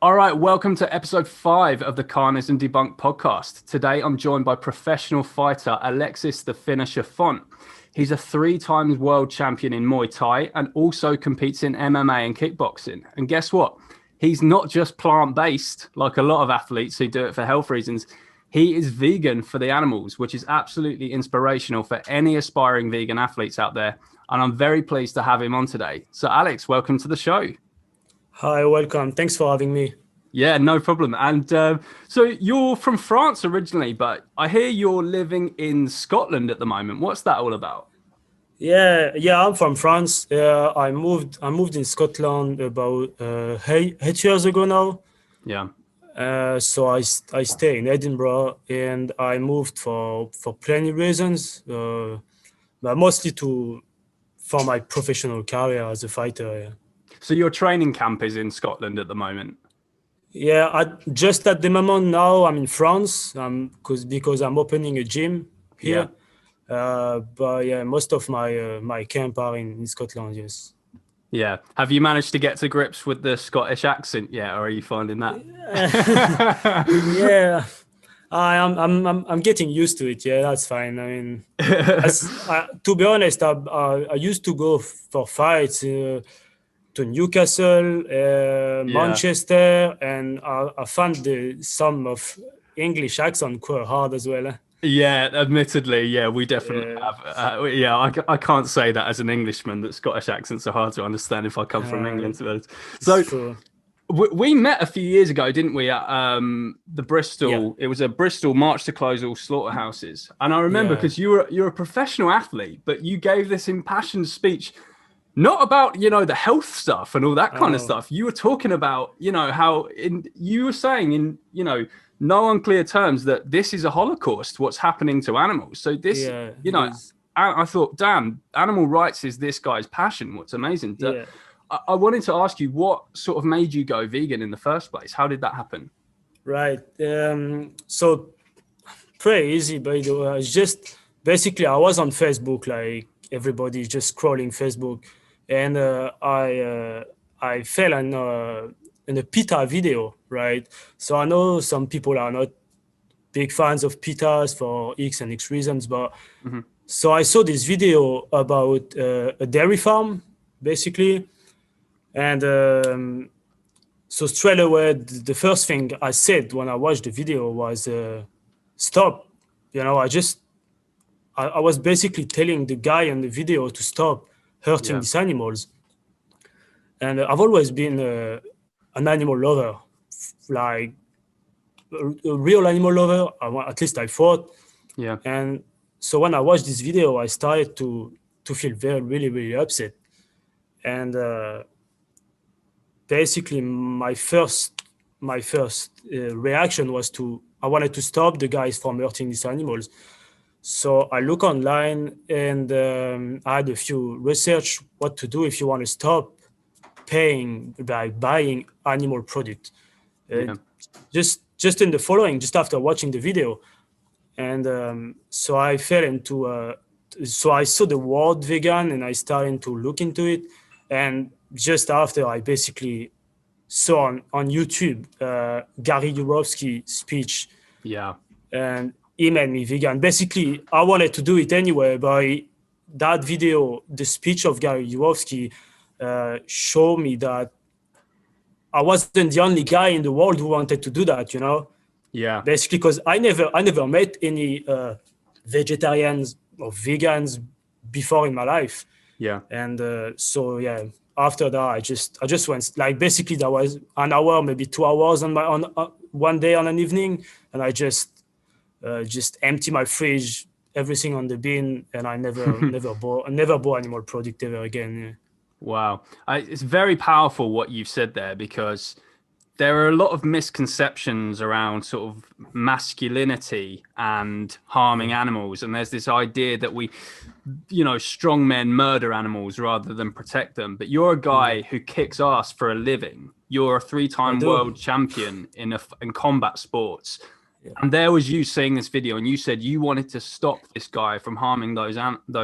All right, welcome to episode 5 of the Carnism Debunk podcast. Today, I'm joined by professional fighter Alexis the Finisher Font. He's a 3-time world champion in Muay Thai and also competes in MMA and kickboxing. And guess what? He's not just plant-based like a lot of athletes who do it for health reasons. He is vegan for the animals, which is absolutely inspirational for any aspiring vegan athletes out there. And I'm very pleased to have him on today. So, Alex, welcome to the show. Hi, welcome. Thanks for having me. Yeah, no problem. And so you're from France originally, but I hear you're living in Scotland at the moment. What's that all about? Yeah, I'm from France. I moved in Scotland about 8 years ago now. Yeah. So I stay in Edinburgh, and I moved for plenty reasons, but mostly for my professional career as a fighter. Yeah. So your training camp is in Scotland at the moment? Yeah, just at the moment now I'm in France because I'm opening a gym here. Yeah. But yeah, most of my camp are in Scotland, yes. Yeah. Have you managed to get to grips with the Scottish accent yet, or are you finding that? Yeah, I'm getting used to it. Yeah, that's fine. I mean, to be honest, I used to go for fights to Newcastle, Manchester, and I found some of English accent quite hard as well. Yeah, admittedly, yeah, we definitely have. I can't say that as an Englishman that Scottish accents are hard to understand if I come from England. So we met a few years ago, didn't we, at the Bristol? Yeah. It was a Bristol March to Close All Slaughterhouses. And I remember because you're a professional athlete, but you gave this impassioned speech not about, the health stuff and all that kind of stuff. You were talking about, how you were saying in, no unclear terms that this is a Holocaust, what's happening to animals. So this, I thought, damn, animal rights is this guy's passion. What's amazing. Yeah. I wanted to ask you, what sort of made you go vegan in the first place? How did that happen? Right. So pretty easy, by the way. It's just basically I was on Facebook, like everybody just scrolling Facebook. And I fell in a PETA video, right? So I know some people are not big fans of PETAs for X and X reasons, but so I saw this video about a dairy farm, basically. And so straight away, the first thing I said when I watched the video was, stop. I was basically telling the guy in the video to stop hurting these animals. And I've always been an animal lover, like a real animal lover, at least I thought. Yeah. And so when I watched this video, I started to feel really, really upset. And basically my first reaction was I wanted to stop the guys from hurting these animals. So I look online and I had a few research what to do if you want to stop paying by buying animal product. Just in the following, just after watching the video. And so I fell into, so I saw the word vegan and I started to look into it. And just after I basically saw on YouTube, Gary Yourofsky's speech. Yeah. And he made me vegan. Basically, I wanted to do it anyway, but that video, the speech of Gary Yourofsky, showed me that I wasn't the only guy in the world who wanted to do that, Yeah. Basically, because I never met any vegetarians or vegans before in my life. Yeah. And so after that, I just went, like, basically that was an hour, maybe 2 hours on one day on an evening, and I just empty my fridge, everything on the bin, and I never bought animal product ever again. Yeah. Wow. It's very powerful what you've said there, because there are a lot of misconceptions around sort of masculinity and harming animals. And there's this idea that we, strong men murder animals rather than protect them. But you're a guy who kicks ass for a living. You're a 3-time world champion in combat sports. Yeah. And there was you seeing this video, and you said you wanted to stop this guy from harming those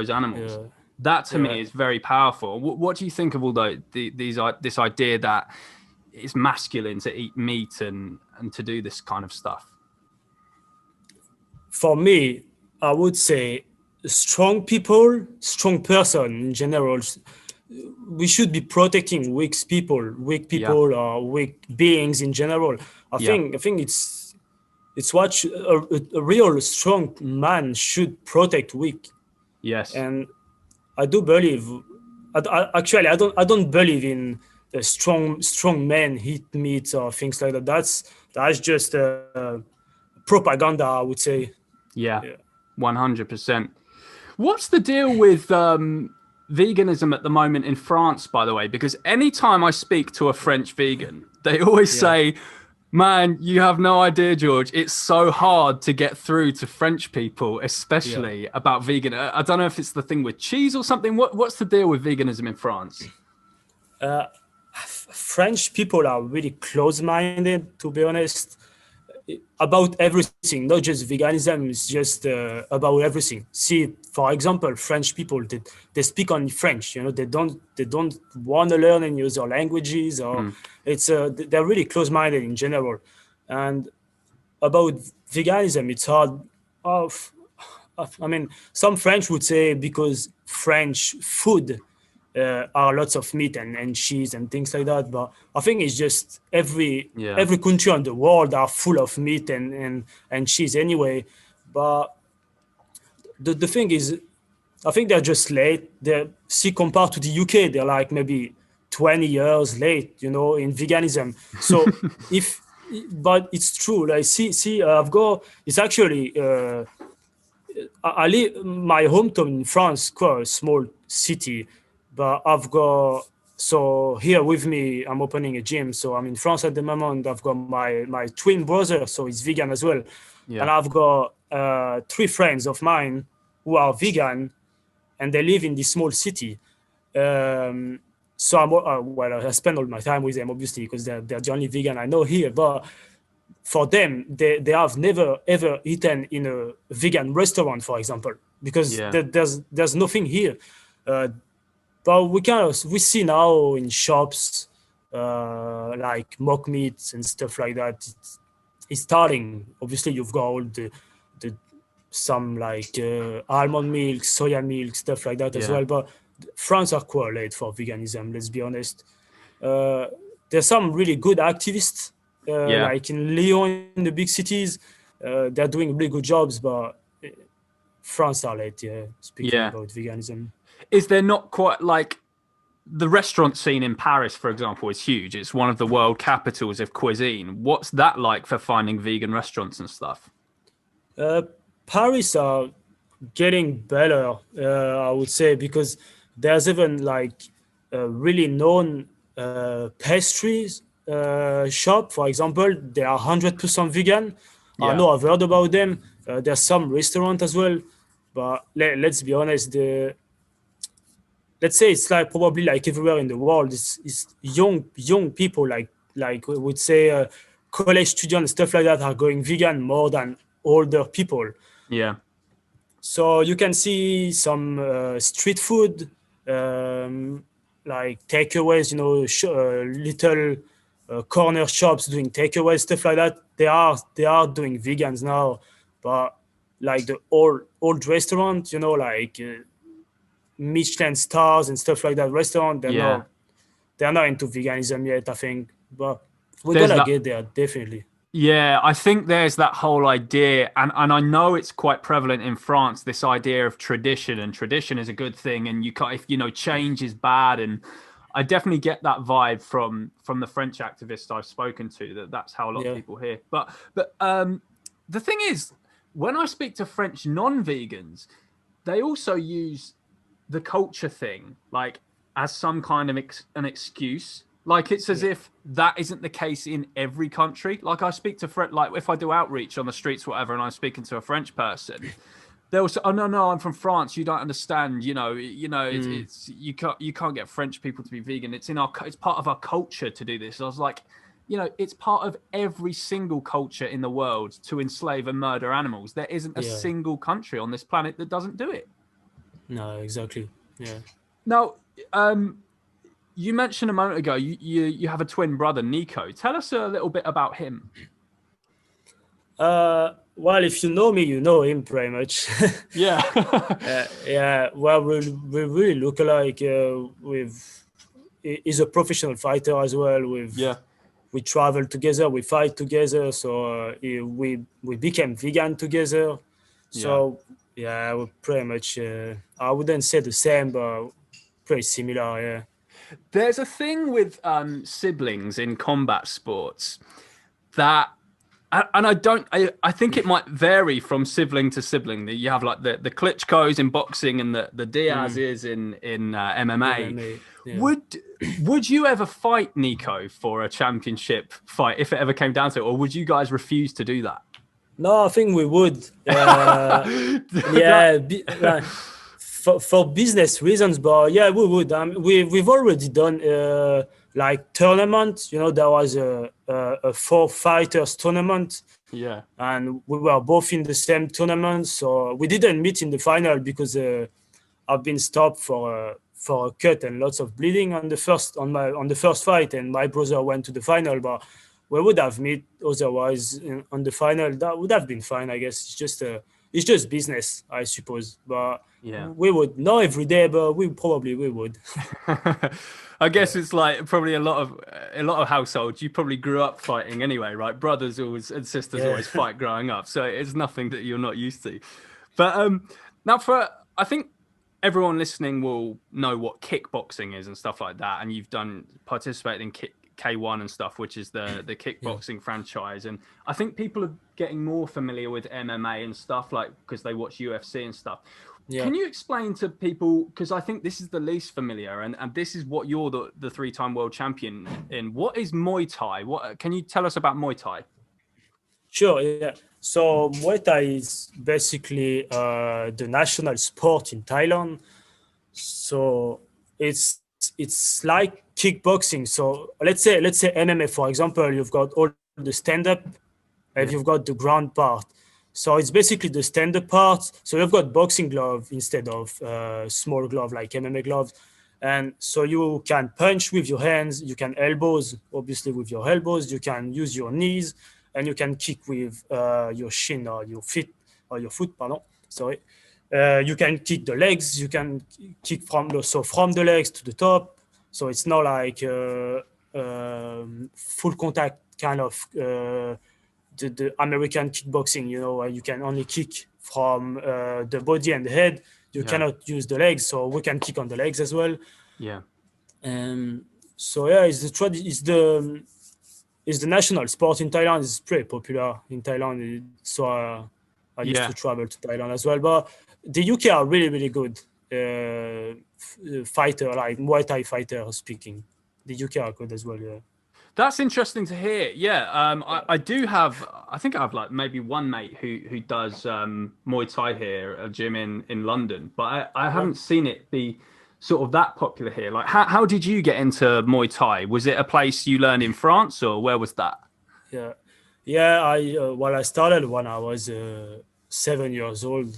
animals. Yeah. That to me is very powerful. What do you think of all this idea that it's masculine to eat meat and to do this kind of stuff? For me, I would say strong people, strong person in general. We should be protecting weak people or weak beings in general. I think it's what a real strong man should protect weak. Yes. And I do believe. Actually, I don't believe in the strong men eat meat or things like that. That's just propaganda, I would say. Yeah. 100%. What's the deal with veganism at the moment in France, by the way? Because anytime I speak to a French vegan, they always say, man, you have no idea, George. It's so hard to get through to French people, especially about vegan. I don't know if it's the thing with cheese or something. What's the deal with veganism in France? French people are really close-minded, to be honest, about everything. Not just veganism, it's just about everything. See, for example, French people, they speak only French. You know, they don't want to learn any other languages, or they're really close-minded in general. And about veganism, it's hard. I mean, some French would say because French food are lots of meat and cheese and things like that. But I think it's just every country in the world are full of meat and cheese anyway. But the thing is, I think they're just late. Compared to the UK, they're like maybe 20 years late, you know, in veganism. So but it's true. Like, I've got. It's actually. I live my hometown in France, quite a small city, but I've got here with me. I'm opening a gym, so I'm in France at the moment. I've got my twin brother, so he's vegan as well, and I've got 3 friends of mine who are vegan, and they live in this small city. So I spend all my time with them, obviously, because they're the only vegan I know here. But for them, they have never ever eaten in a vegan restaurant, for example, because there's nothing here. But we see now in shops like mock meats and stuff like that. It's starting. Obviously, you've got all the some like almond milk, soya milk, stuff like that as well. But France are quite late for veganism. Let's be honest. There's some really good activists. Like in Lyon, in the big cities, they're doing really good jobs, but France are late, speaking about veganism. Is there not quite like the restaurant scene in Paris, for example, is huge. It's one of the world capitals of cuisine. What's that like for finding vegan restaurants and stuff? Paris are getting better, I would say, because there's even like a really known pastries shop, for example. They are 100% vegan. I know I've heard about them. There's some restaurant as well, but let's be honest. Let's say it's like probably like everywhere in the world. It's young people like we would say college students, stuff like that, are going vegan more than older people. Yeah. So you can see some street food, like takeaways, you know, little corner shops doing takeaways, stuff like that. They are doing vegans now, but like the old restaurant, you know, like Michelin stars and stuff like that restaurant, they're not into veganism yet, I think. But we're gonna get there, definitely. Yeah, I think there's that whole idea, and I know it's quite prevalent in France, this idea of tradition, and tradition is a good thing, and you can't, if you know, change is bad, and I definitely get that vibe from the French activists I've spoken to, that's how a lot of people hear. But the thing is, when I speak to French non-vegans, they also use the culture thing like as some kind of an excuse. Like it's as if that isn't the case in every country. Like I speak to like if I do outreach on the streets, whatever, and I'm speaking to a French person, they'll say, "Oh no, I'm from France. You don't understand. It's you can't get French people to be vegan. It's part of our culture to do this." I was like, it's part of every single culture in the world to enslave and murder animals. There isn't a single country on this planet that doesn't do it. No, exactly. Yeah. Now, You mentioned a moment ago you have a twin brother, Nico. Tell us a little bit about him. Well, if you know me, you know him pretty much. Yeah. Yeah. Well, we really look alike. He's a professional fighter as well. Yeah. We travel together, we fight together. So we became vegan together. So yeah, we're pretty much. I wouldn't say the same, but pretty similar. Yeah. There's a thing with siblings in combat sports that, and I think it might vary from sibling to sibling. You have like the Klitschko's in boxing and the Diaz's in MMA. MMA, yeah. Would you ever fight Nico for a championship fight if it ever came down to it, or would you guys refuse to do that? No, I think we would. Yeah, for business reasons, but yeah, we would. We've already done like tournament. You know, there was a four fighters tournament. Yeah. And we were both in the same tournament, so we didn't meet in the final because I've been stopped for a cut and lots of bleeding on the first fight, and my brother went to the final, but we would have met otherwise on the final. That would have been fine, I guess. It's just business, I suppose. But yeah, we would not every day, but we would. I guess it's like probably a lot of households. You probably grew up fighting anyway, right? Brothers always and sisters always fight growing up, so it's nothing that you're not used to. But now, I think everyone listening will know what kickboxing is and stuff like that, and you've participated in K1 and stuff, which is the kickboxing franchise. And I think people are getting more familiar with MMA and stuff, like because they watch UFC and stuff. Yeah. Can you explain to people, because I think this is the least familiar, and this is what you're the three-time world champion in. What is Muay Thai? Can you tell us about Muay Thai? Sure, yeah. So Muay Thai is basically the national sport in Thailand. So it's like kickboxing. So let's say MMA, for example, you've got all the stand-up and you've got the ground part. So it's basically the stand-up part. So you've got boxing glove instead of small glove like MMA gloves. And so you can punch with your hands, you can elbows, obviously with your elbows, you can use your knees, and you can kick with your shin or your foot, pardon. Sorry. You can kick the legs, you can kick from the legs to the top. So it's not like full contact kind of the American kickboxing, you know, where you can only kick from the body and the head. You cannot use the legs, so we can kick on the legs as well. Yeah. So yeah, it's the national sport in Thailand. It's pretty popular in Thailand. So I used to travel to Thailand as well. But the UK are really, really good fighter, like Muay Thai fighter speaking. The UK are good as well, yeah. That's interesting to hear. Yeah, I think I have like maybe one mate who does Muay Thai here, a gym in London, but I haven't seen it be sort of that popular here. Like, how did you get into Muay Thai? Was it a place you learned in France, or where was that? Yeah. I started when I was 7 years old.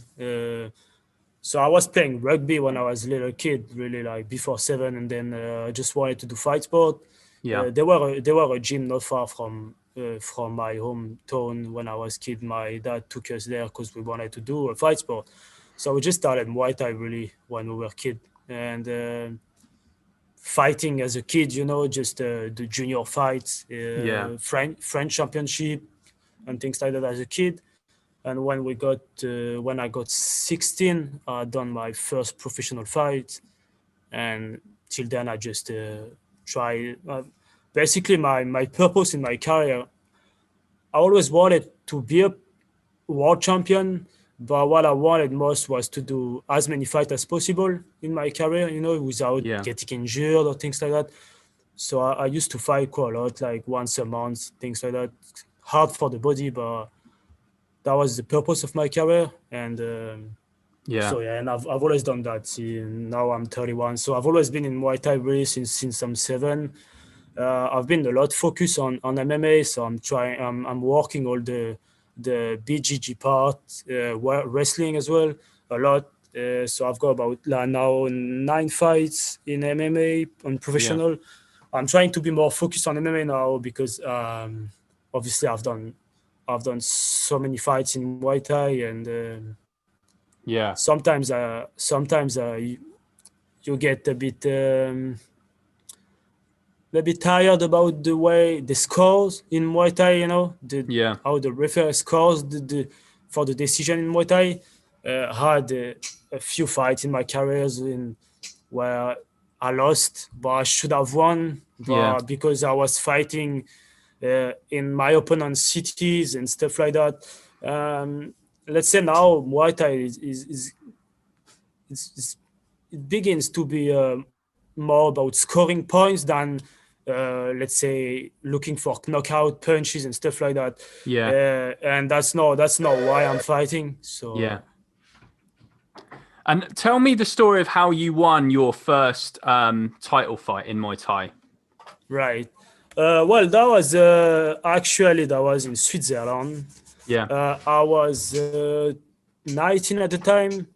So I was playing rugby when I was a little kid, really like before 7, and then I just wanted to do fight sport. Yeah, there were a gym not far from my hometown when I was a kid. My dad took us there because we wanted to do a fight sport. So we just started Muay Thai really when we were kid, and fighting as a kid, you know, just the junior fights, French championship and things like that as a kid. And when I got 16, I done my first professional fight, and till then I just try. Basically, my purpose in my career, I always wanted to be a world champion, but what I wanted most was to do as many fights as possible in my career, you know, without getting injured or things like that. So I used to fight quite a lot, like once a month, things like that. Hard for the body, but that was the purpose of my career. And and I've always done that. See, now I'm 31, so I've always been in Muay Thai really since I'm 7. I've been a lot focused on MMA, so I'm working all the BJJ part, wrestling as well a lot. So I've got about now 9 fights in MMA on professional. Yeah. I'm trying to be more focused on MMA now because obviously I've done so many fights in Muay Thai, and sometimes you get a bit tired about the way the scores in Muay Thai, how the referee scores for the decision in Muay Thai. I had a few fights in my careers where I lost, but I should have won. But because I was fighting in my opponent's cities and stuff like that. Let's say now Muay Thai it begins to be more about scoring points than let's say looking for knockout punches and stuff like that. And that's not why I'm fighting. So And tell me the story of how you won your first title fight in Muay Thai. Right. Well, that was actually in Switzerland. I was 19 at the time,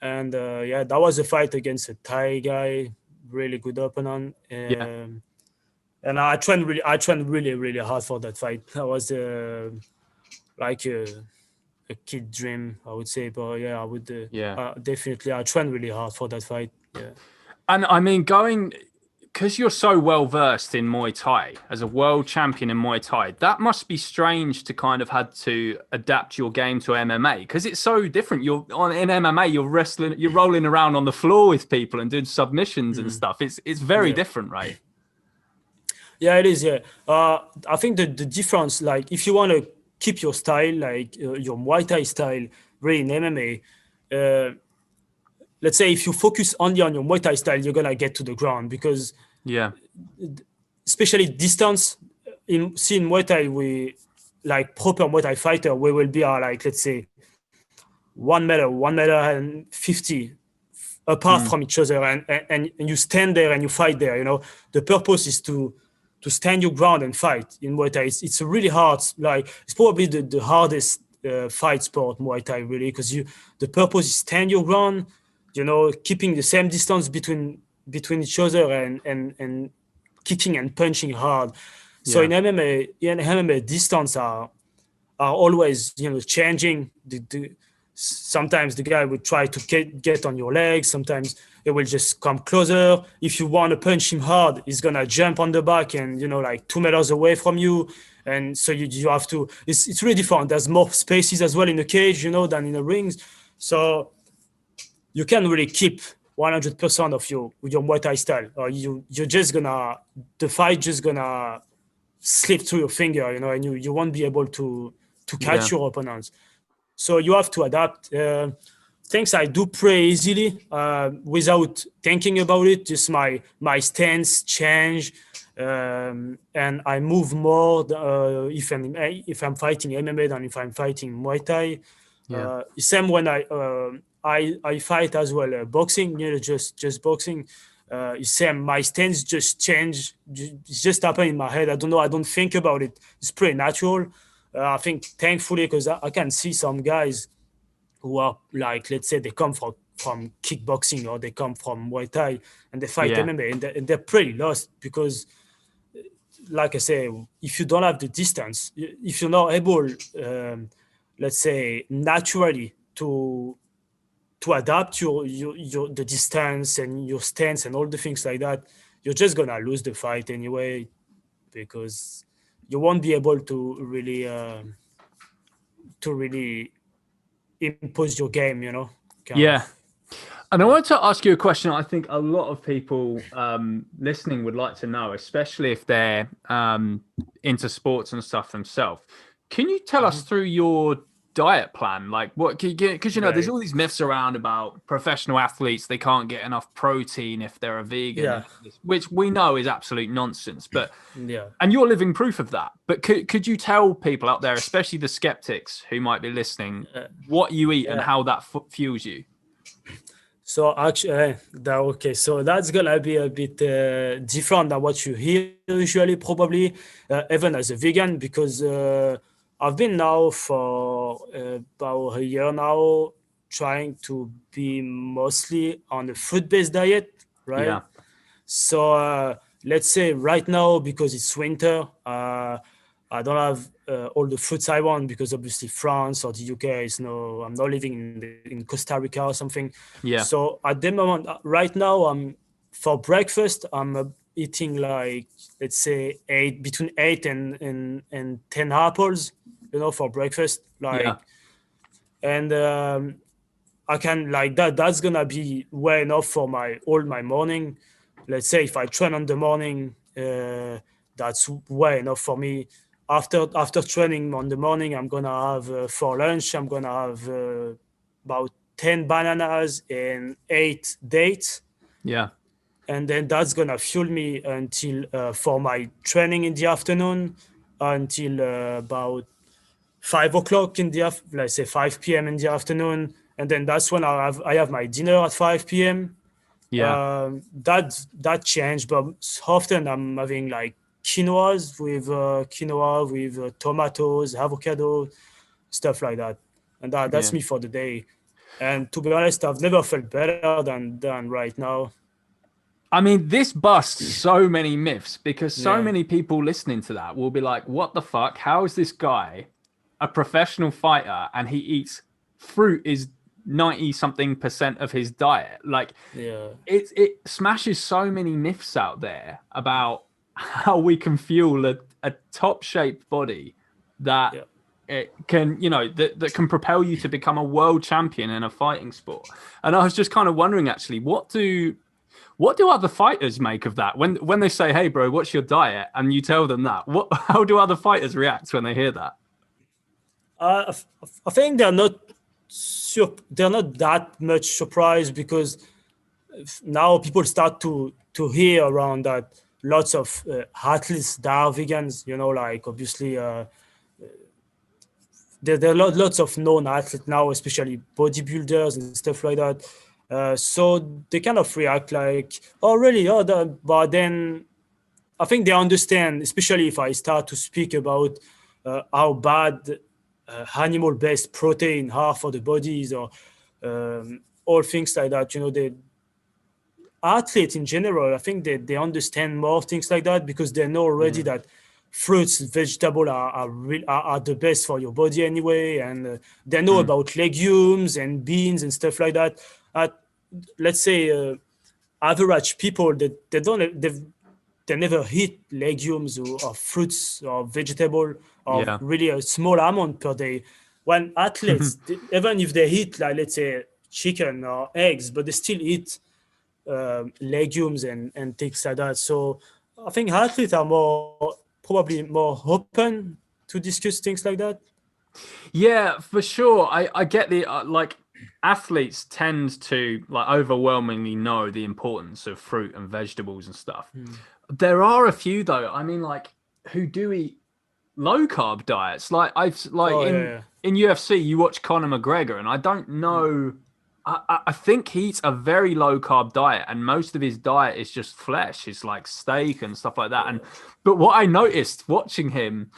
and that was a fight against a Thai guy, really good opponent. And I trained really hard for that fight. That was like a kid dream, I would say. But I would definitely I trained really hard for that fight. Yeah. And I mean, because you're so well versed in Muay Thai as a world champion in Muay Thai, that must be strange to kind of had to adapt your game to MMA because it's so different. In MMA, you're wrestling, you're rolling around on the floor with people and doing submissions and stuff. It's very different, right? Yeah, it is. Yeah, I think the difference, like if you want to keep your style, like your Muay Thai style, really in MMA. Let's say if you focus only on your Muay Thai style, you're gonna get to the ground because especially distance in Muay Thai, we like proper Muay Thai fighter, we will be like let's say 1 meter, 1.50 apart from each other, and you stand there and you fight there. The purpose is to stand your ground and fight in Muay Thai. It's really hard. Like it's probably the hardest fight sport, Muay Thai, really, because the purpose is stand your ground. Keeping the same distance between each other and kicking and punching hard. So in MMA, distance are always changing. Sometimes the guy will try to get on your legs. Sometimes it will just come closer. If you want to punch him hard, he's gonna jump on the back and like 2 meters away from you. And so you have to. It's really different. There's more spaces as well in the cage, than in the rings. So you can really keep 100% of your Muay Thai style, or you're just the fight just gonna slip through your finger, and you won't be able to catch your opponents. So you have to adapt. Things I do pretty easily without thinking about it. Just my stance change, and I move more if I'm fighting MMA than if I'm fighting Muay Thai. Same when I fight as well boxing, just boxing. Same, my stance just change. It's just happen in my head. I don't know. I don't think about it. It's pretty natural. I think thankfully, because I can see some guys who are like, let's say they come from kickboxing or they come from Muay Thai and they fight MMA and they're pretty lost because, like I say, if you don't have the distance, if you're not able, let's say, naturally to adapt the distance and your stance and all the things like that, you're just gonna lose the fight anyway because you won't be able to really impose your game, And I wanted to ask you a question I think a lot of people listening would like to know, especially if they're into sports and stuff themselves. Can you tell us through your diet plan? Like what, because there's all these myths around about professional athletes, they can't get enough protein if they're a vegan, which we know is absolute nonsense, but and you're living proof of that. But could you tell people out there, especially the skeptics who might be listening, what you eat and how that fuels you? So actually, so that's gonna be a bit different than what you hear usually, probably, even as a vegan, because I've been now for about a year now trying to be mostly on a fruit-based diet, right? Yeah. So let's say right now, because it's winter, I don't have all the fruits I want, because obviously France or the UK is no. I'm not living in Costa Rica or something. Yeah. So at the moment, right now, for breakfast, I'm eating like, let's say, between 8 and 10 apples, for breakfast. Yeah. And I can like that. That's gonna be way enough for my morning. Let's say if I train on the morning, that's way enough for me. After training on the morning, I'm gonna have for lunch. I'm gonna have about 10 bananas and 8 dates, Yeah. and then that's gonna fuel me until for my training in the afternoon, until about 5 o'clock let's say 5 p.m. in the afternoon, and then that's when I have my dinner at 5 p.m. Yeah. That changed, but often I'm having like quinoa with tomatoes, avocado, stuff like that, and that's Yeah. me for the day. And to be honest, I've never felt better than right now. I mean, this busts so many myths because so Yeah, many people listening to that will be like, what the fuck? How is this guy a professional fighter and he eats fruit is 90 something percent of his diet? Like, yeah, it smashes so many myths out there about how we can fuel a top shaped body that yeah. it can, that can propel you to become a world champion in a fighting sport. And I was just kind of wondering, actually, what do other fighters make of that when they say, "Hey, bro, what's your diet?" and you tell them that? How do other fighters react when they hear that? I think they're not that much surprised, because now people start to hear around that lots of athletes that are vegans. Like obviously there are lots of known athletes now, especially bodybuilders and stuff like that. So they kind of react like, "Oh, really? Oh, but then I think they understand, especially if I start to speak about how bad animal-based protein are for the bodies, or all things like that. The athletes in general, I think they understand more things like that, because they know already Yeah. that fruits, vegetables are the best for your body anyway, and they know Mm. about legumes and beans and stuff like that. Uh, let's say average people that they never eat legumes or fruits or vegetable, or Yeah. really a small amount per day. When athletes, even if they eat, like, let's say, chicken or eggs, but they still eat legumes and things like that. So I think athletes are probably more open to discuss things like that. Yeah, for sure. I get the like athletes tend to like overwhelmingly know the importance of fruit and vegetables and stuff. There are a few though. I mean, like who do eat low carb diets. Like I've like Oh in yeah, in UFC, you watch Conor McGregor, and I don't know. I think he eats a very low carb diet, and most of his diet is just flesh. It's like steak and stuff like that. And but what I noticed watching him,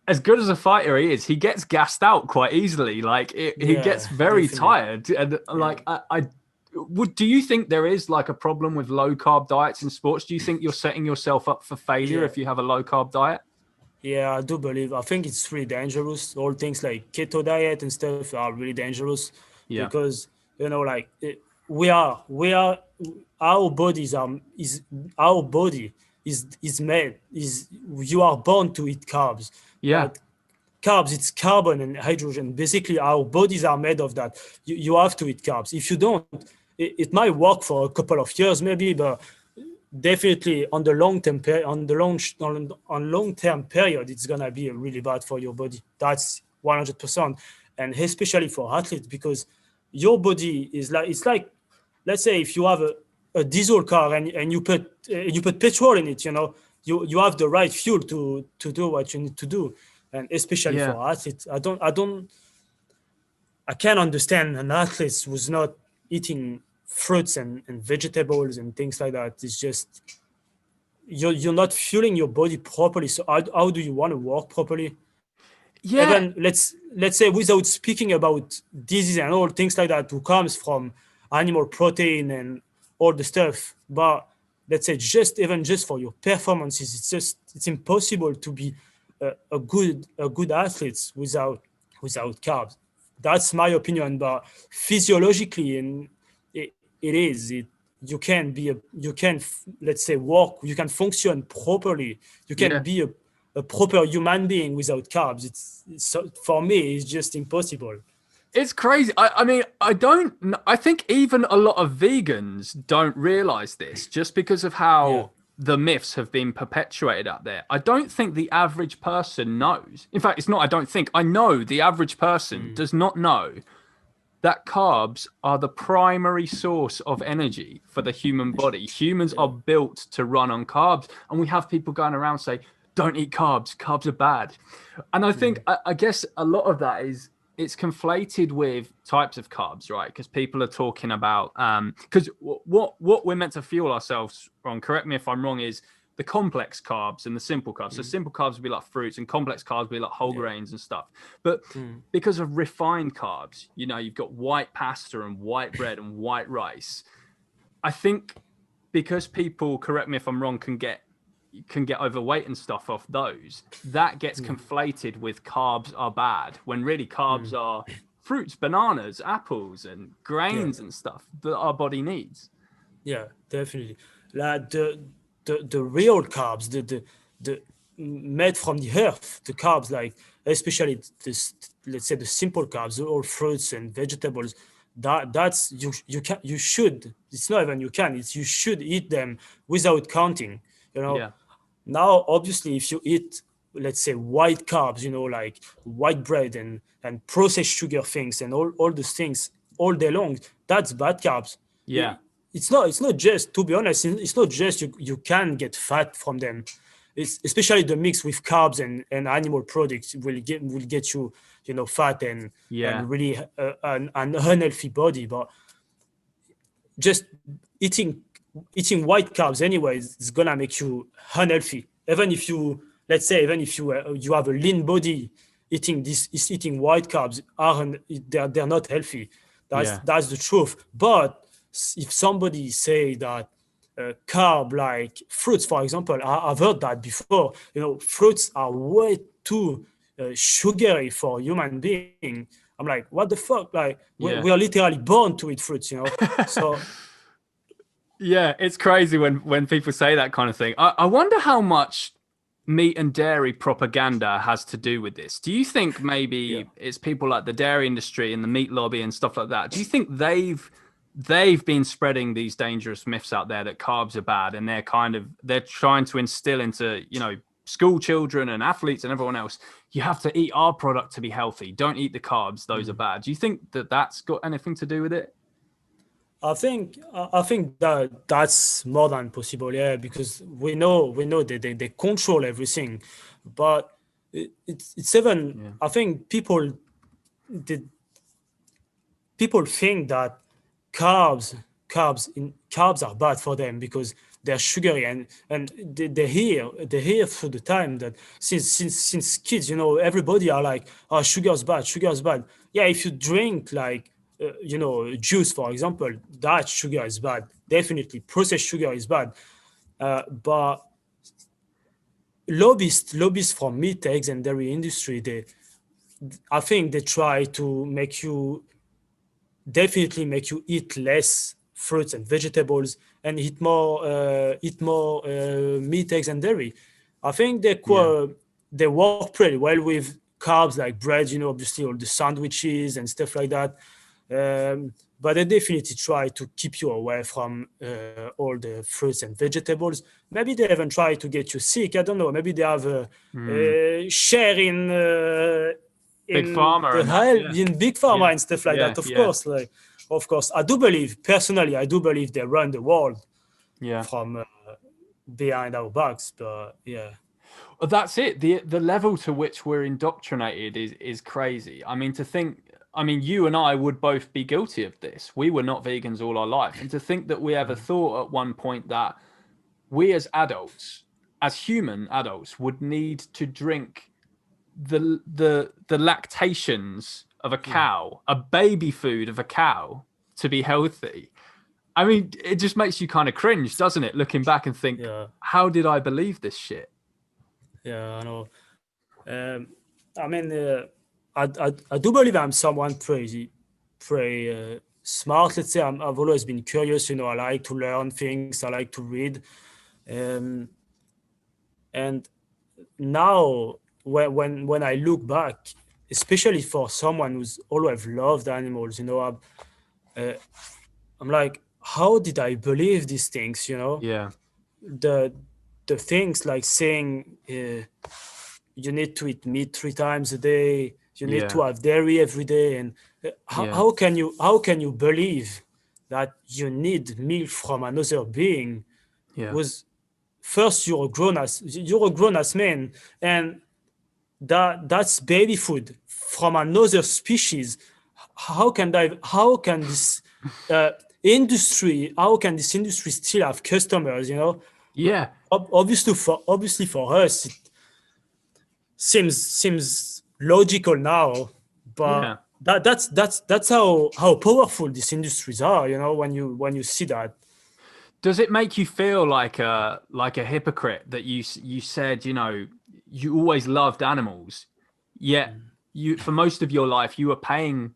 as good as a fighter he is, he gets gassed out quite easily. Like he yeah, gets very definitely. tired, and Yeah. like I would. Do you think there is like a problem with low carb diets in sports? Do you think you're setting yourself up for failure Yeah. if you have a low carb diet? Yeah, I do believe. I think it's really dangerous. All things like keto diet and stuff are really dangerous, Yeah. because like our bodies is our body is made is you are born to eat carbs. Yeah. Uh, Carbs, it's carbon and hydrogen. Basically, our bodies are made of that. You have to eat carbs. If you don't, it might work for a couple of years maybe, but definitely on the long term on long term period, it's gonna be really bad for your body. That's 100%. And especially for athletes, because your body is like, it's like, let's say if you have a diesel car, and you put petrol in it, you have the right fuel to do what you need to do. And especially Yeah. for athletes, I can't understand an athlete who's not eating fruits and vegetables and things like that. It's just you're not fueling your body properly. So how do you want to work properly? Yeah. Even let's say, without speaking about disease and all things like that who comes from animal protein and all the stuff, but let's say just for your performances, it's impossible to be a good athlete without carbs. That's my opinion, but physiologically, and it is it you can be let's say walk, you can function properly, you can Yeah. be a proper human being without carbs. For me, it's just impossible. It's crazy. I mean, I think even a lot of vegans don't realize this just because of Yeah. how the myths have been perpetuated out there. I don't think the average person knows. In fact, it's not, I don't think. I know the average person does not know that carbs are the primary source of energy for the human body. Humans are built to run on carbs. And we have people going around say, don't eat carbs, carbs are bad. And I think, I guess a lot of that is it's conflated with types of carbs, right? Because people are talking about, because what we're meant to fuel ourselves on, correct me if I'm wrong, is the complex carbs and the simple carbs. So simple carbs would be like fruits and complex carbs would be like whole grains and stuff. But because of refined carbs, you've got white pasta and white bread and white rice. I think because people, correct me if I'm wrong, can get overweight and stuff off those, that gets conflated with carbs are bad, when really carbs are fruits, bananas, apples, and grains and stuff that our body needs. Yeah, definitely. Like the real carbs, the made from the earth, the carbs, like especially this, let's say the simple carbs, all fruits and vegetables. That's you should. It's not even you can. It's you should eat them without counting. You know. Yeah. Now, obviously, if you eat, let's say, white carbs, like white bread and processed sugar things and all those things all day long, that's bad carbs. Yeah. It's not just, to be honest, it's not just you can get fat from them. It's especially the mix with carbs and animal products will get you, fat and Yeah. really an unhealthy body. But just eating white carbs anyways is gonna make you unhealthy. Even if you, let's say, even if you have a lean body, eating white carbs aren't they're not healthy. That's Yeah. that's the truth. But if somebody say that carb like fruits, for example, I've heard that before. Fruits are way too sugary for human being. I'm like, what the fuck? Like, we Yeah. are literally born to eat fruits. So Yeah, it's crazy when people say that kind of thing. I wonder how much meat and dairy propaganda has to do with this. Do you think yeah. maybe it's people like the dairy industry and the meat lobby and stuff like that? Do you think they've been spreading these dangerous myths out there that carbs are bad, and they're trying to instill into, school children and athletes and everyone else, you have to eat our product to be healthy. Don't eat the carbs; those are bad. Do you think that that's got anything to do with it? I think that's more than possible, yeah, because we know that they control everything, but it's even, Yeah. I think did people think that carbs carbs are bad for them because they're sugary, and they hear through the time that since kids, everybody are like, oh, sugar's bad. Yeah, if you drink like juice, for example, that sugar is bad. Definitely processed sugar is bad. But lobbyists from meat, eggs, and dairy industry, I think they try to definitely make you eat less fruits and vegetables and eat more meat, eggs, and dairy. I think Yeah. they work pretty well with carbs like bread, obviously all the sandwiches and stuff like that. But they definitely try to keep you away from all the fruits and vegetables. Maybe they even try to get you sick. I don't know. Maybe they have a share Big in pharma the and that. health Yeah. in big Yeah. pharma and stuff like Yeah. that. Of Yeah. course, of course, I do believe personally. I do believe they run the world Yeah. from behind our backs. But yeah, Well, that's it. The level to which we're indoctrinated is crazy. I mean, you and I would both be guilty of this. We were not vegans all our life. And to think that we ever thought at one point that we as adults, as human adults, would need to drink the lactations of a cow, a baby food of a cow to be healthy. I mean, it just makes you kind of cringe, doesn't it? Looking back and think, how did I believe this shit? Yeah, I know. I mean, I do believe I'm someone pretty smart. Let's say I've always been curious. I like to learn things. I like to read, and now when I look back, especially for someone who's always loved animals, I'm like, how did I believe these things? Yeah. The things like saying you need to eat meat 3 times a day, you need to have dairy every day, and how can you believe that you need milk from another being? Was first you're a grown ass man, and that's baby food from another species. How can this industry still have customers? Obviously for us it seems logical now, but that's how powerful these industries are. When you see that. Does it make you feel like a hypocrite that you said, you always loved animals, yet you, for most of your life, you were paying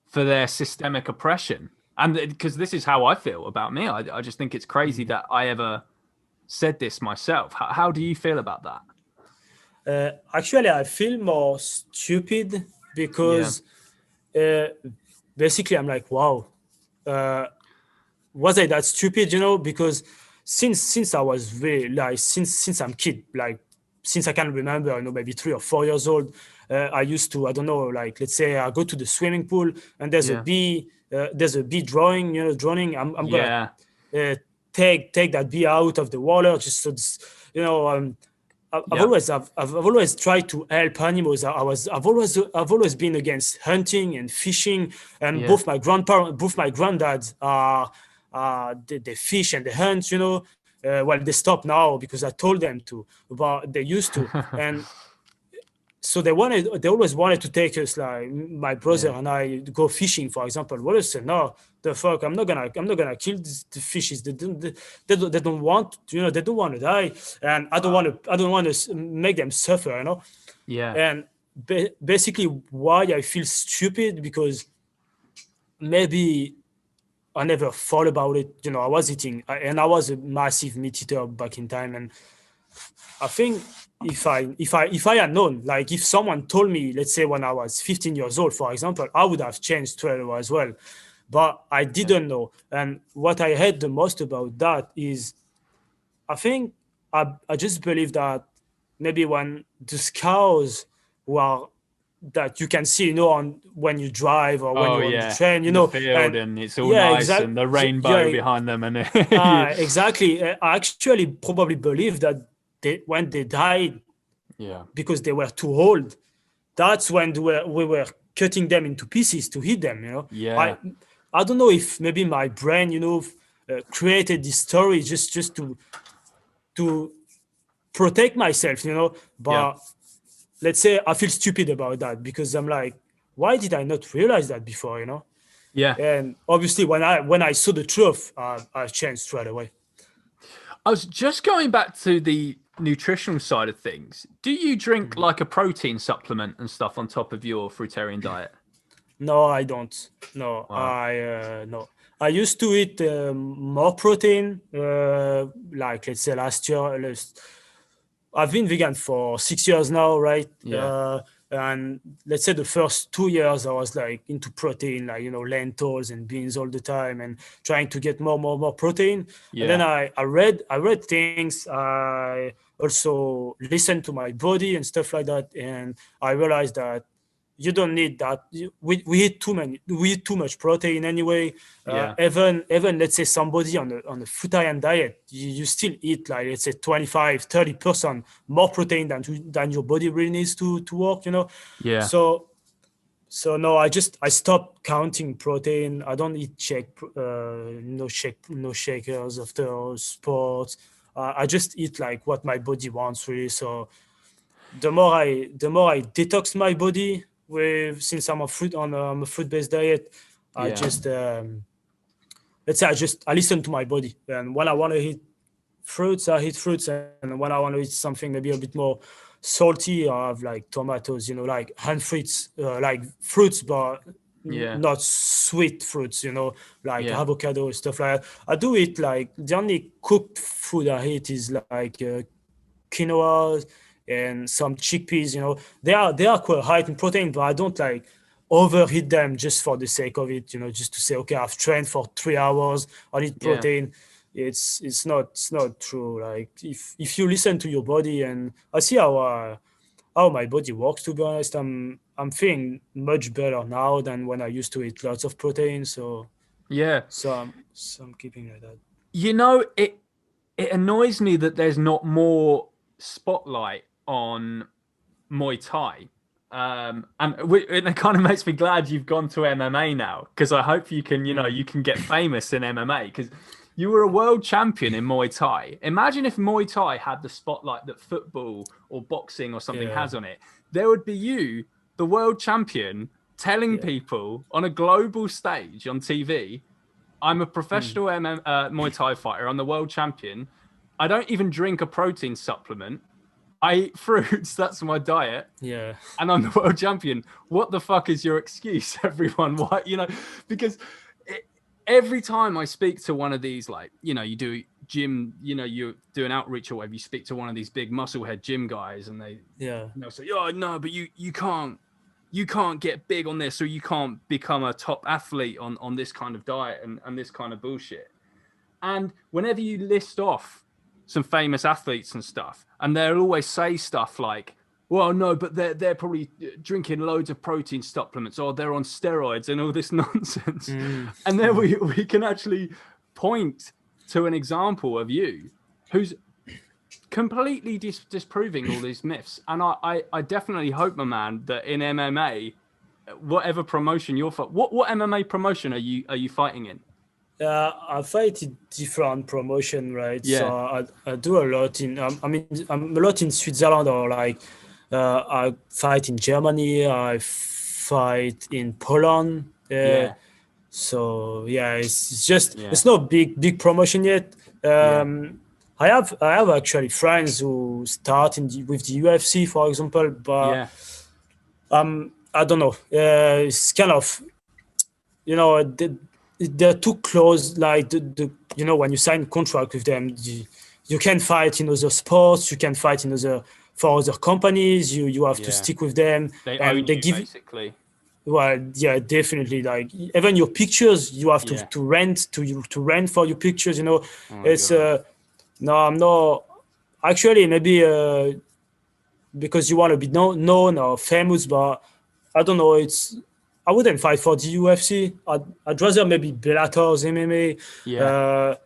for their systemic oppression? And because this is how I feel about me, I just think it's crazy that I ever said this myself. How do you feel about that? Actually, I feel more stupid because basically I'm like, wow, was I that stupid? Because since I was very since I'm kid, since I can remember, maybe 3 or 4 years old, I used to, I don't know, let's say I go to the swimming pool and there's a bee drowning. I'm gonna take that bee out of the water just so I've always tried to help animals. I've always been against hunting and fishing, and both my granddads are they fish and they hunt. Well, they stop now because I told them to, but they used to, and so they always wanted to take us, like my brother and I, go fishing, for example. What I said, no, the fuck, I'm not gonna kill the fishes. They don't want, they don't want to die, and I don't want to make them suffer, And basically, why I feel stupid, because maybe I never thought about it. I was eating, and I was a massive meat eater back in time, and I think if I had known, like if someone told me, let's say when I was 15 years old, for example, I would have changed straight away as well. But I didn't know. And what I hate the most about that is, I think I just believe that maybe when the cows that you can see, on when you drive or when you're on the train, the field, and it's all nice, and the rainbow behind them, and exactly. I actually probably believe that when they died, because they were too old, that's when we were cutting them into pieces to eat them. I don't know if maybe my brain, created this story just to protect myself, but let's say I feel stupid about that, because I'm like, why did I not realize that before, And obviously when I saw the truth, I changed straight away. I was just going back to the nutritional side of things. Do you drink like a protein supplement and stuff on top of your fruitarian diet? No, I don't. No, wow. No. I used to eat more protein, like let's say last year. I've been vegan for 6 years now, right? And let's say the first 2 years I was like into protein, like lentils and beans all the time, and trying to get more protein. And then I read things. I also listened to my body and stuff like that, and I realized that you don't need that. We eat too much protein anyway. Even let's say somebody on a fruitarian diet, you still eat like, let's say 25-30% more protein than your body really needs to work. So no, I stopped counting protein. I don't eat no shakers after sports. I just eat like what my body wants, really. So the more I detox my body since I'm on a fruit-based diet, I just let's say I listen to my body, and when I want to eat fruits, I eat fruits, and when I want to eat something maybe a bit more salty, I have like tomatoes, like hand fruits, like fruits, but not sweet fruits, like avocado, stuff like that. I do eat like the only cooked food I eat is like quinoa and some chickpeas. They are quite high in protein, but I don't like overheat them just for the sake of it. Just to say, okay, I've trained for 3 hours, I need protein. It's not true. Like if you listen to your body, and I see how my body works, to be honest, I'm feeling much better now than when I used to eat lots of protein. So I'm keeping like that. It annoys me that there's not more spotlight on Muay Thai. And it kind of makes me glad you've gone to MMA now, because I hope you can, you can get famous in MMA, because you were a world champion in Muay Thai. Imagine if Muay Thai had the spotlight that football or boxing or something has on it. There would be you, the world champion, telling people on a global stage on TV, I'm a professional Muay Thai fighter. I'm the world champion. I don't even drink a protein supplement. I eat fruits. That's my diet. Yeah. And I'm the world champion. What the fuck is your excuse, everyone? Why, because every time I speak to one of these, like, you do gym, you do an outreach or whatever, you speak to one of these big musclehead gym guys, and they'll say, oh, no, but you can't get big on this, or you can't become a top athlete on this kind of diet and this kind of bullshit. And whenever you list off some famous athletes and stuff, and they'll always say stuff like, well, no, but they're probably drinking loads of protein supplements, or they're on steroids and all this nonsense. And then we can actually point to an example of you who's completely disproving all these myths. And I definitely hope, my man, that in MMA, whatever promotion you're fighting, what MMA promotion are you fighting in? I fight in different promotion, right? Yeah. So I do a lot in I'm a lot in Switzerland, or like I fight in Germany, I fight in Poland. So it's just it's not big promotion yet. I have actually friends who start with the UFC, for example, but I don't know. It's kind of, they're too close. Like when you sign contract with them, you can fight in other sports, you can fight in for other companies. You have to stick with them. They own you, basically. Well, yeah, definitely. Like even your pictures, you have to rent for your pictures. It's no, I'm not actually. Maybe because you want to be known or famous, but I don't know. I wouldn't fight for the UFC. I'd rather maybe Bellator's MMA.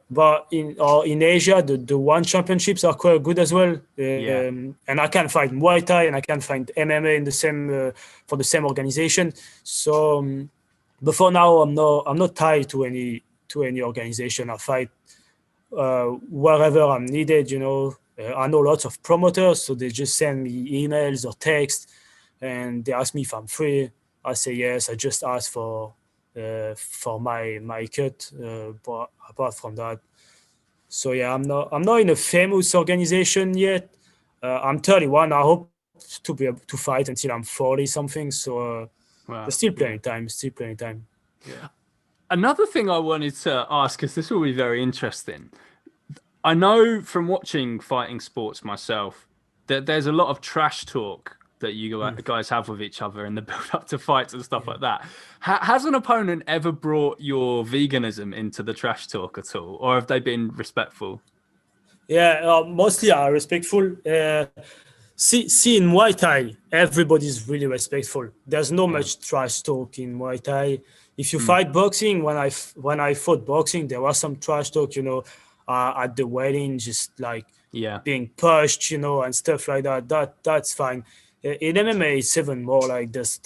But in Asia, the one championships are quite good as well. And I can fight Muay Thai and I can fight MMA in the same for the same organization. So, but for now, I'm not tied to any organization. I fight wherever I'm needed. I know lots of promoters, so they just send me emails or text, and they ask me if I'm free. I say yes. I just ask for my cut, but apart from that, so I'm not in a famous organization yet. I'm 31. I hope to be able to fight until I'm 40 something. So there's still plenty of time. Yeah. Another thing I wanted to ask, because this will be very interesting. I know from watching fighting sports myself that there's a lot of trash talk that you guys have with each other in the build up to fights and stuff like that. Has an opponent ever brought your veganism into the trash talk at all, or have they been respectful? Yeah, mostly are respectful. See, in Muay Thai, everybody's really respectful. There's no much trash talk in Muay Thai. If you fight boxing, when I fought boxing, there was some trash talk, at the wedding, just like being pushed, and stuff like that. That's fine. In MMA, it's even more like this.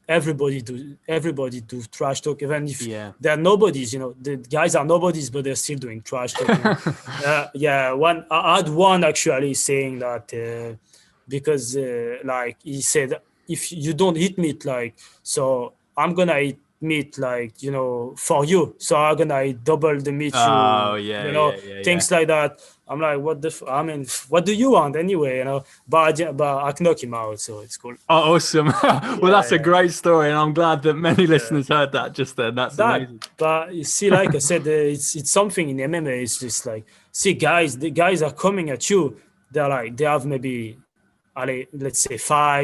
Everybody do trash talk, even if they're nobodies. The guys are nobodies, but they're still doing trash talk. I had one actually saying that because like he said, if you don't eat meat, like, so I'm gonna eat meat, like, you know, for you, so I'm gonna eat double the meat, Oh, you know, things like that. I'm like, what the I mean, what do you want anyway, you know? But I knock him out, so it's cool. Oh, awesome. Well, that's a great story, and I'm glad that many listeners heard that just then. That's amazing. But you see, like I said, it's something in MMA. It's just like, see, the guys are coming at you. They're like, they have maybe, let's say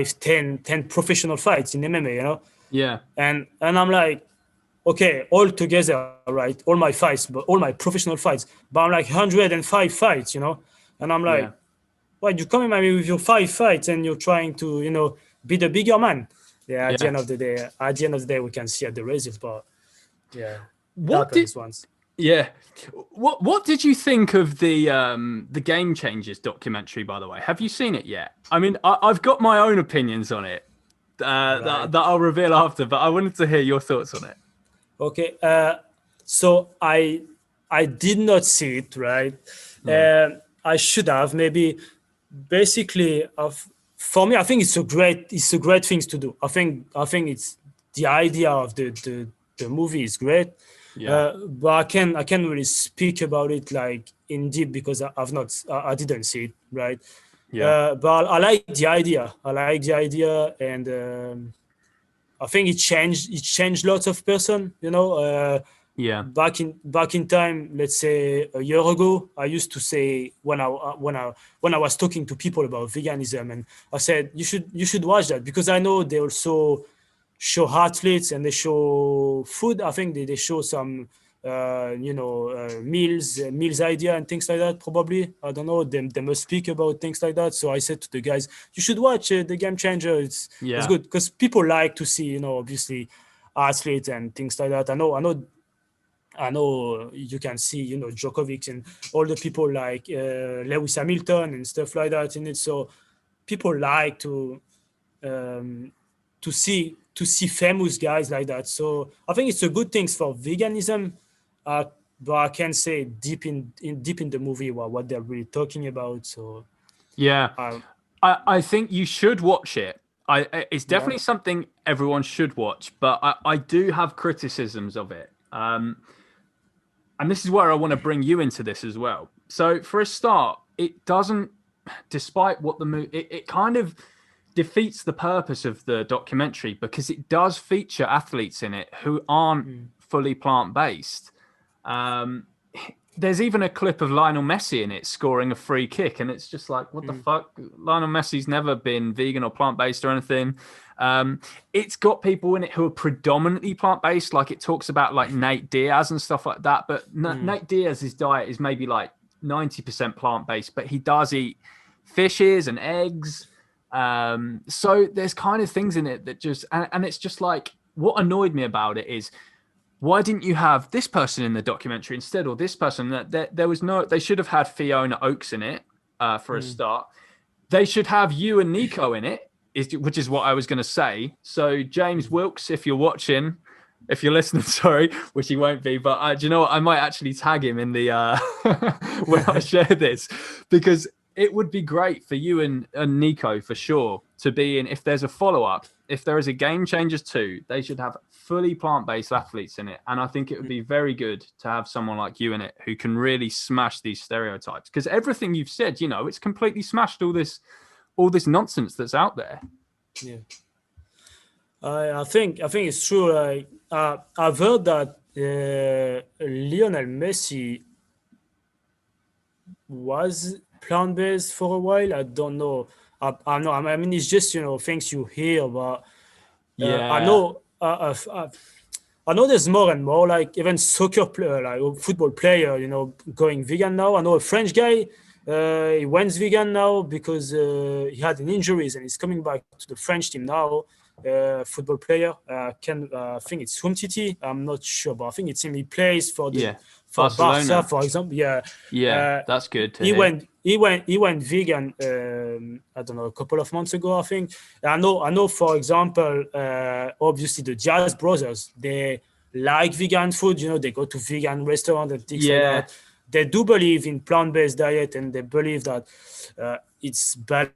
10 professional fights in MMA, you know? Yeah. And I'm like, okay, all together, right? All my fights, but all my professional fights, but I'm like 105 fights, you know? And I'm like, why you coming at me with your 5 fights and you're trying to, you know, be the bigger man? Yeah, at the end of the day, we can see at the results, but yeah. What did you think of the Game Changers documentary, by the way? Have you seen it yet? I mean, I've got my own opinions on it that I'll reveal after, but I wanted to hear your thoughts on it. Okay, so I did not see it, right? I should have, maybe. Basically, for me, I think it's a great thing to do. I think it's the idea of the movie is great. But I can't really speak about it like in deep because I didn't see it, right? But I like the idea. And I think it changed lots of person, you know. Back in time, let's say a year ago, I used to say when I was talking to people about veganism, and I said you should watch that, because I know they also show athletes and they show food. I think they show some meals idea and things like that. Probably, I don't know, they must speak about things like that. So I said to the guys, you should watch the Game Changer. It's good, because people like to see, you know, obviously athletes and things like that. I know you can see, you know, Djokovic and all the people like Lewis Hamilton and stuff like that in it. So people like to see famous guys like that. So I think it's a good thing for veganism. But I can't say deep in the movie what they're really talking about. So I think you should watch it. It's definitely something everyone should watch, but I do have criticisms of it. And this is where I want to bring you into this as well. So for a start, it doesn't, despite what the movie, it kind of defeats the purpose of the documentary, because it does feature athletes in it who aren't fully plant-based. There's even a clip of Lionel Messi in it scoring a free kick, and it's just like, what the fuck? Lionel Messi's never been vegan or plant-based or anything. It's got people in it who are predominantly plant-based, like it talks about like Nate Diaz and stuff like that, but Nate Diaz's diet is maybe like 90% plant-based, but he does eat fishes and eggs. So there's kind of things in it that just, and it's just like, what annoyed me about it is, why didn't you have this person in the documentary instead, or this person? There was no, they should have had Fiona Oakes in it for a start. They should have you and Nico in it, which is what I was going to say. So James Wilkes, if you're watching, if you're listening, sorry, which he won't be, but do you know what? I might actually tag him in the when I share this, because it would be great for you and Nico for sure to be in. If there's a follow-up, if there is a Game Changers 2, they should have fully plant-based athletes in it. And I think it would be very good to have someone like you in it who can really smash these stereotypes. Because everything you've said, you know, it's completely smashed all this nonsense that's out there. Yeah. I think it's true. I've heard that Lionel Messi was plant-based for a while. I don't know. I know. I mean, it's just, you know, things you hear, but I know. I know there's more and more, like even soccer player, like football player, you know, going vegan now. I know a French guy. He went vegan now because he had an injuries, and he's coming back to the French team now. Football player. I think it's Umtiti. I'm not sure, but I think it's him. He plays for Barcelona, for example. Yeah, that's good. He went vegan. I don't know, a couple of months ago, I think. I know. For example, obviously the Diaz brothers, they like vegan food. You know, they go to vegan restaurants and things like that. They do believe in plant-based diet, and they believe that it's better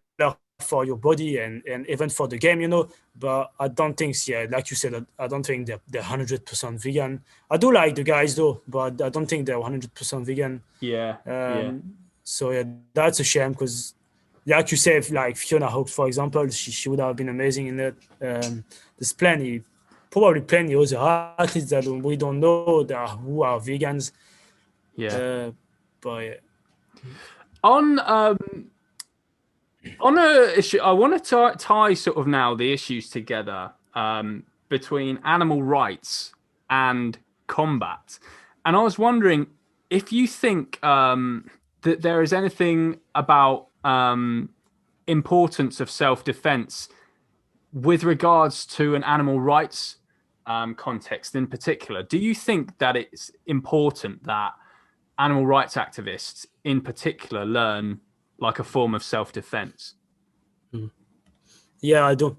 for your body and even for the game, but I don't think, like you said, I don't think they're 100% vegan. I do like the guys though, but I don't think they're 100% vegan. So yeah, that's a shame, because like you said, like Fiona Hawkes, for example, she would have been amazing in it. There's probably plenty other athletes that we don't know who are vegans. But yeah. On a issue, I want to tie sort of now the issues together between animal rights and combat, and I was wondering if you think that there is anything about importance of self-defense with regards to an animal rights context in particular. Do you think that it's important that animal rights activists in particular learn like a form of self-defense? Yeah, I do.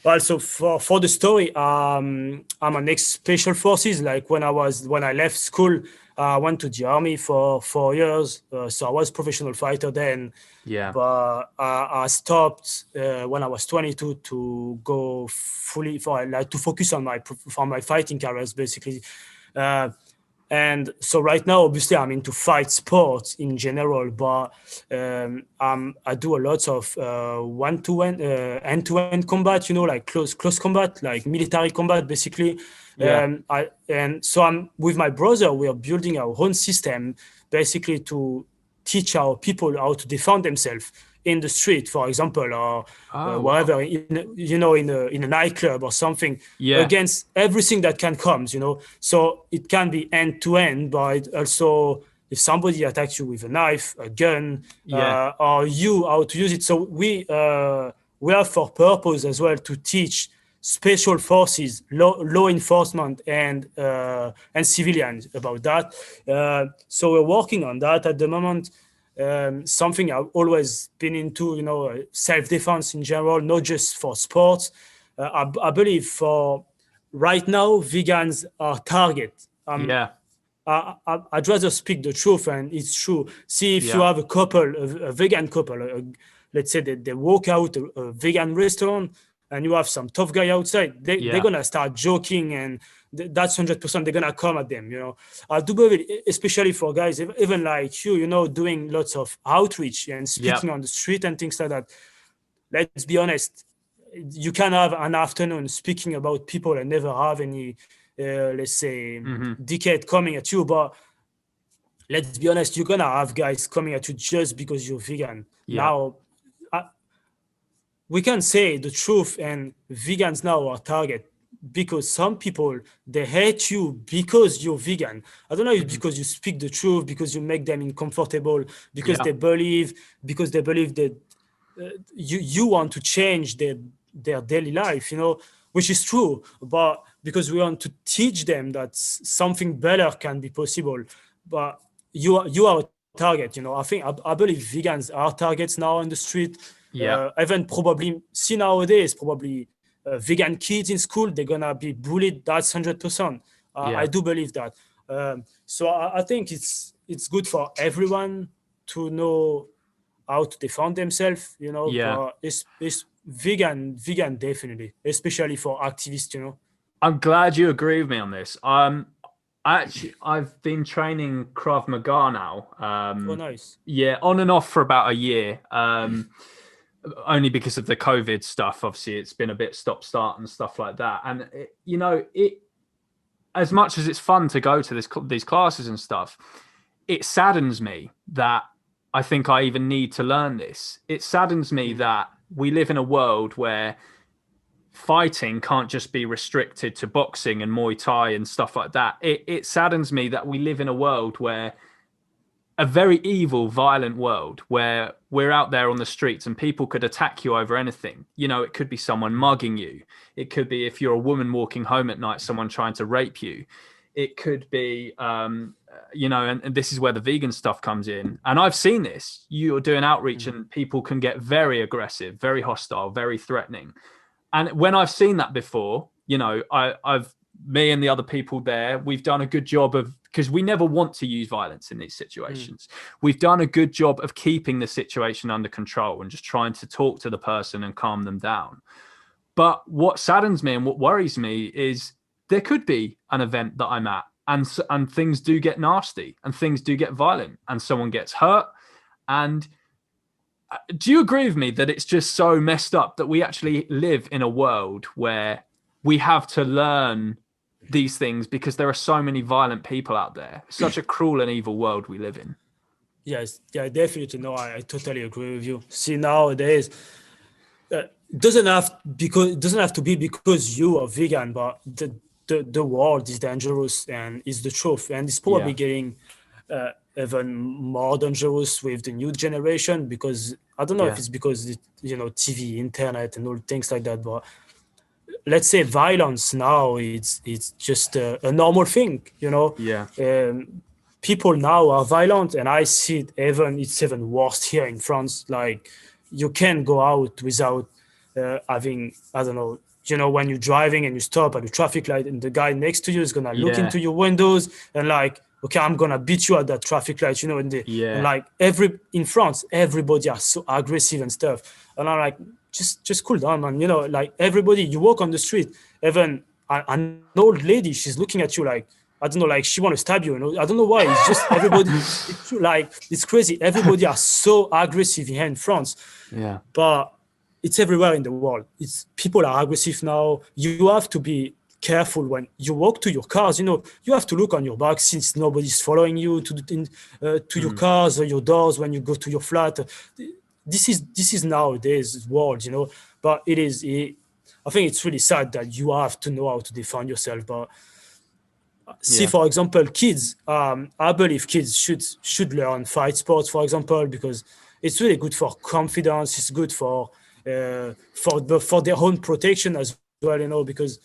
Also, for the story, I'm an ex-special forces. Like when I left school, I went to the army for 4 years. So I was professional fighter then. But I stopped when I was 22 to go fully to focus on my fighting careers, basically. And so right now, obviously, I'm into fight sports in general, but I do a lot of one-to-one, end-to-end combat, like close combat, like military combat, basically. And so I'm with my brother. We are building our own system, basically to teach our people how to defend themselves in the street, for example, or wherever, in a nightclub or something, against everything that can come, So it can be end to end, but also if somebody attacks you with a knife, a gun, or you how to use it. So we have for purpose as well to teach special forces, law enforcement, and civilians about that. So we're working on that at the moment. Something I've always been into, self-defense in general, not just for sports. I believe for right now, vegans are target. I'd rather speak the truth, and it's true. See, if you have a couple, a vegan couple, let's say that they walk out a vegan restaurant, and you have some tough guy outside, they're gonna start joking, and that's 100%. They're gonna come at them. I do believe it, especially for guys, even like you, doing lots of outreach and speaking on the street and things like that. Let's be honest. You can have an afternoon speaking about people and never have any, let's say, dickhead coming at you. But let's be honest, you're gonna have guys coming at you just because you're vegan. Now, we can say the truth, and vegans now are target because some people, they hate you because you're vegan. I don't know if it's because you speak the truth, because you make them uncomfortable, because they believe that you want to change their daily life, which is true, but because we want to teach them that something better can be possible. But you are a target, I believe vegans are targets now on the street. Even probably see nowadays, probably vegan kids in school, they're gonna be bullied. That's 100%. I do believe that. So I think it's good for everyone to know how to defend themselves, but it's vegan definitely, especially for activists, I'm glad you agree with me on this. Actually, I've been training Krav Maga now. Oh, nice. Yeah, on and off for about a year. Only because of the COVID stuff. Obviously, it's been a bit stop-start and stuff like that. And it as much as it's fun to go to these classes and stuff, it saddens me that I think I even need to learn this. It saddens me that we live in a world where fighting can't just be restricted to boxing and Muay Thai and stuff like that. It saddens me that we live in a world where a very evil, violent world where we're out there on the streets and people could attack you over anything. It could be someone mugging you. It could be, if you're a woman walking home at night, someone trying to rape you. It could be, and this is where the vegan stuff comes in. And I've seen this. You're doing outreach and people can get very aggressive, very hostile, very threatening. And when I've seen that before, me and the other people there, we've done a good job of because we never want to use violence in these situations. We've done a good job of keeping the situation under control and just trying to talk to the person and calm them down. But what saddens me and what worries me is there could be an event that I'm at, and things do get nasty and things do get violent and someone gets hurt. And do you agree with me that it's just so messed up that we actually live in a world where we have to learn these things because there are so many violent people out there? Such a cruel and evil world we live in. Yes, yeah, definitely. No, I totally agree with you. See, nowadays, it doesn't have to be because you are vegan, but the world is dangerous and is the truth, and it's probably getting even more dangerous with the new generation, because I don't know if it's because TV, internet, and all things like that, but let's say violence now it's just a normal thing, people now are violent, and I see it's even worse here in France. Like, you can't go out without having, I don't know, when you're driving and you stop at the traffic light and the guy next to you is gonna look into your windows and like, okay, I'm gonna beat you at that traffic light, and like in France, everybody are so aggressive and stuff, and I'm like, just cool down, man. Like, everybody, you walk on the street, even an old lady, she's looking at you like, I don't know, like she want to stab you. I don't know why. It's just everybody. It's crazy. Everybody are so aggressive here in France. Yeah. But it's everywhere in the world. People are aggressive now. You have to be careful when you walk to your cars. You have to look on your back since nobody's following you to your cars or your doors when you go to your flat. This is nowadays world. But I think it's really sad that you have to know how to defend yourself. But see, for example, kids. I believe kids should learn fight sports, for example, because it's really good for confidence. It's good for their own protection as well. Because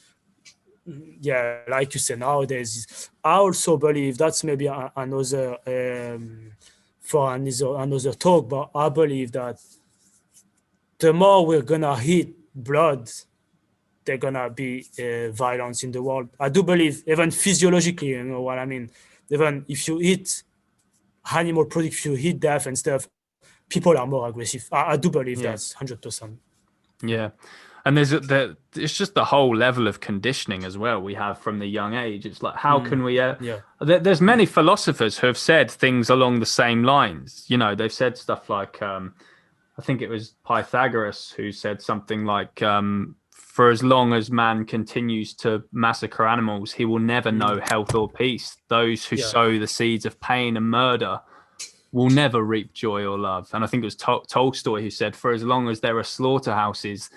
like you said, nowadays, I also believe that's maybe another another talk. But I believe that the more we're gonna hit blood, they're gonna be violence in the world. I do believe, even physiologically, you know what I mean. Even if you eat animal products, if you eat death and stuff, people are more aggressive. I do believe that's 100%. Yeah, and it's just the whole level of conditioning as well we have from the young age. It's like, how can we? There's many philosophers who have said things along the same lines. They've said stuff like, I think it was Pythagoras who said something like, for as long as man continues to massacre animals, he will never know health or peace. Those who sow the seeds of pain and murder will never reap joy or love. And I think it was Tolstoy who said, for as long as there are slaughterhouses,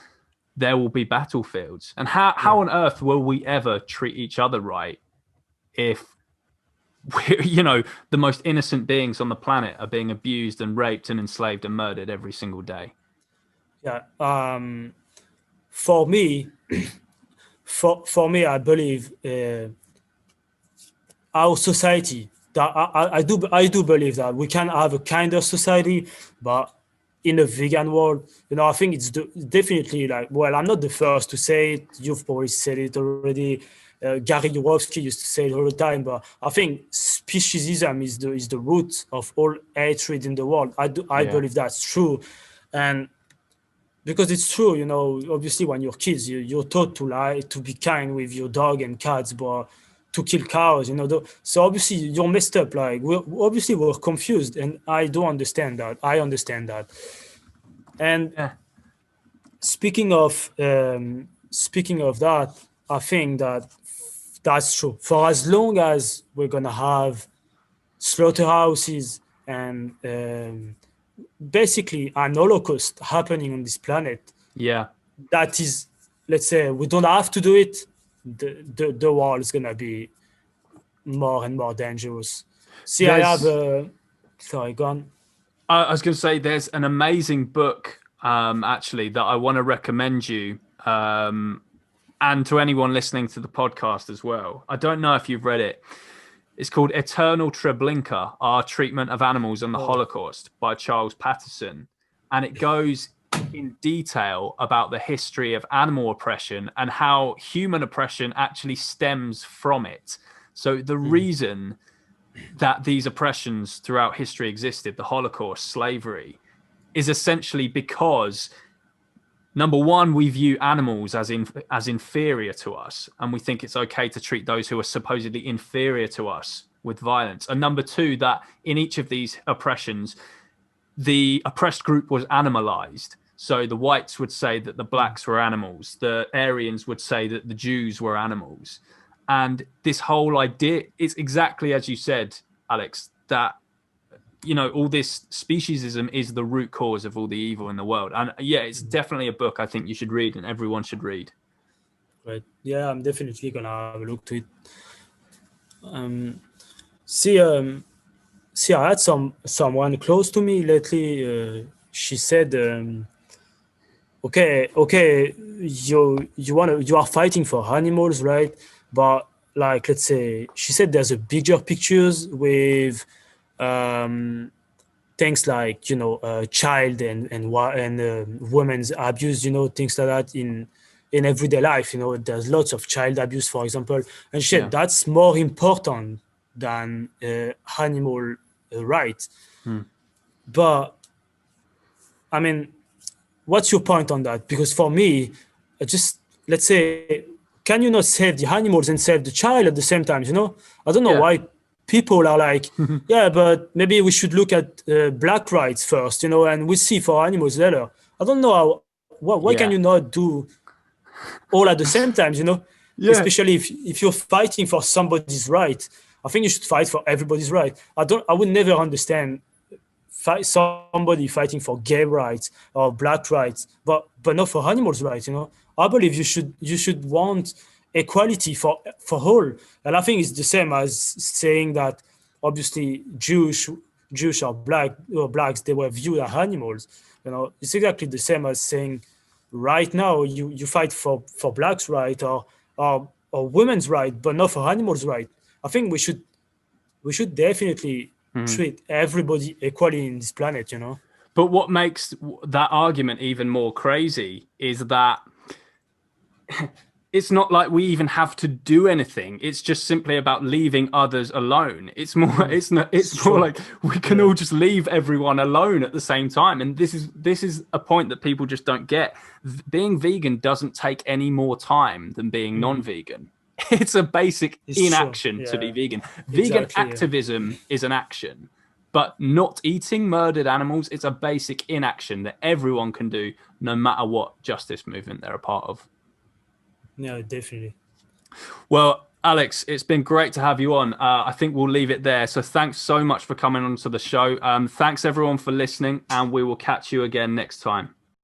there will be battlefields. And how on earth will we ever treat each other right if we're, the most innocent beings on the planet are being abused and raped and enslaved and murdered every single day? For me, I believe our society, that I do believe that we can have a kinder society, but in a vegan world, I think it's definitely like, well, I'm not the first to say it. You've probably said it already. Gary Yourofsky used to say it all the time, but I think speciesism is the root of all hatred in the world. I believe that's true, and because it's true, obviously when you're kids, you're taught to lie, to be kind with your dog and cats, but to kill cows, so obviously you're messed up. Like, we're confused, and I do understand that. I understand that. And speaking of that, I think that's true. For as long as we're gonna have slaughterhouses and basically an holocaust happening on this planet, that is, let's say, we don't have to do it, the world is gonna be more and more dangerous. See, I have sorry, go on. I was going to say, there's an amazing book actually that I want to recommend you, and to anyone listening to the podcast as well. I don't know if you've read it. It's called Eternal Treblinka, Our Treatment of Animals and the Holocaust by Charles Patterson. And it goes in detail about the history of animal oppression and how human oppression actually stems from it. So the reason that these oppressions throughout history existed, the Holocaust, slavery, is essentially because, number one, we view animals as inferior to us, and we think it's okay to treat those who are supposedly inferior to us with violence. And number two, that in each of these oppressions, the oppressed group was animalized. So the whites would say that the blacks were animals. The Aryans would say that the Jews were animals. And this whole idea, it's exactly as you said, Alex, that, you know, all this speciesism is the root cause of all the evil in the world. And yeah, it's definitely a book I think you should read and everyone should read. Right. Yeah, I'm definitely gonna have a look to it. See, I had someone close to me lately. She said, "Okay, you are fighting for animals, right? But like, let's say," she said, "there's a bigger pictures with things like, you know, child and women's abuse, you know, things like that in everyday life. You know, there's lots of child abuse, for example." And she said that's more important than animal rights. But I mean, what's your point on that? Because for me, just let's say, can you not save the animals and save the child at the same time? You know, I don't know why people are like, yeah, but maybe we should look at black rights first, you know, and we see for animals later. I don't know how. Why can you not do all at the same time? You know, especially if you're fighting for somebody's right, I think you should fight for everybody's right. I would never understand somebody fighting for gay rights or black rights, but not for animals' rights. You know, I believe you should want equality for all, and I think it's the same as saying that obviously Jewish or blacks, they were viewed as animals. You know, it's exactly the same as saying right now you fight for blacks' right or women's right, but not for animals' right. I think we should definitely treat everybody equally in this planet, you know. But what makes that argument even more crazy is that it's not like we even have to do anything. It's just simply about leaving others alone. It's more more like we can all just leave everyone alone at the same time. And this is a point that people just don't get. Being vegan doesn't take any more time than being non-vegan. It's a basic inaction to be vegan. Vegan activism is an action, but not eating murdered animals, it's a basic inaction that everyone can do no matter what justice movement they're a part of. Yeah, definitely. Well, Alex, it's been great to have you on. I think we'll leave it there. So thanks so much for coming on to the show. Thanks everyone for listening, and we will catch you again next time.